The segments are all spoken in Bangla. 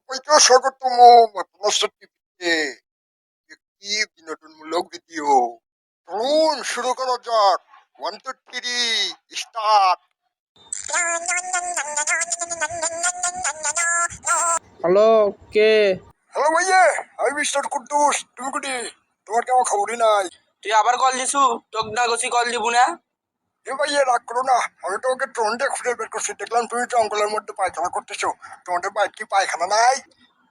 সবাইকে স্বাগতম মাস্টার টিভিতে একটি বিনোদনমূলক ভিডিও। চলুন শুরু করা যাক। 1 2 3 স্টার্ট। হ্যালো, কে? হ্যালো ভাইয়া, আমি মিস্টার কুদ্দুস। তুমি কুটি? তোমার কেমন খবরই নাই। তুই আবার কল দিছু? তোক না গছি কল দিব না? এ ভাইয়া রাগ করো না, আমি তোমাকে ট্রন্ডে খুঁজে বের করছি, দেখলাম তুমি জঙ্গলের মধ্যে পায়খানা করতেছো। তোমাদের বাড়িতে কি পায়খানা নাই?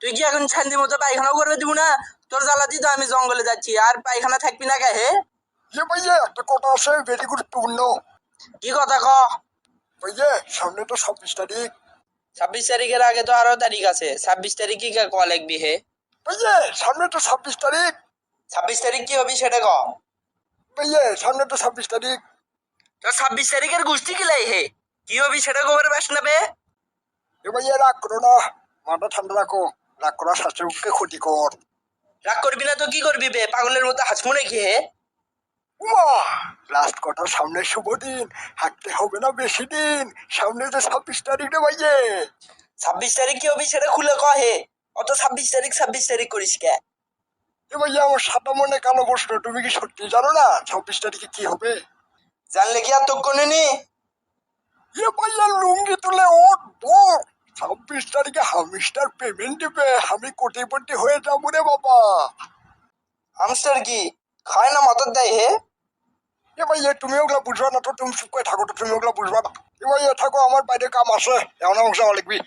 তুই কি এখন শান্তি মতো পায়খানাও করবে দিব না? তোর জ্বালাতি তো আমি জঙ্গলে যাচ্ছি, আর পায়খানা থাকবি না কে হে? এ ভাইয়া একটা কথা আছে, ভেরি গুরুত্বপূর্ণ। কি কথা ক? ভাইয়া সামনে তো 26 তারিখ। 26 তারিখের আগে তো আরো তারিখ আছে। 26 তারিখ কি ক লাগবি হে? ভাইয়া সামনে তো 26 তারিখ। 26 তারিখ কি হবি সেটা ক? ভাইয়া সামনে তো 26 তারিখ। তোর 26 তারিখের গোষ্ঠী কি লাই হে? কি হবি সেটা খবর পাস না বে? এ ভাইয়া রাগ করো না, মাথা ঠান্ডা রাখো। রাগ করা স্বাস্থ্যের পক্ষে ক্ষতিকর। রাগ করবি না তো কি করবি বে? পাগলের মতো হাসমু নাকি হে? উমা, লাস্ট কটার সামনে শুভ দিন, হাঁটতে হবে না বেশি দিন। সামনে যে 26 তারিখ রে ভাইয়ে। 26 তারিখ কি হবি সেটা খুলে ক হে? অত 26 তারিখ করিস কে? এ ভাইয়া আমার সাদা মনে কালো প্রশ্ন, তুমি কি সত্যি জানো না 26 তারিখে কি হবে? জানলে কি আর তোর কোনে নি? এ ভাইয়া লুঙ্গি তুলে ওঠ দৌড়। 26 তারিখে হামিস্টার পেমেন্ট দিবে, আমি কোটিপতি হয়ে যাবো রে বাবা। হামস্টার কি খায় না মদত দেয় হে? এ ভাইয়া তুমি ওগুলা বুঝবা না তো, তুমি চুপ করে থাকো তো, তুমি ওগুলা বুঝবা না। এ ভাইয়া থাকো, আমার বাইরে কাম আছে, এমন অংশ লিখবি।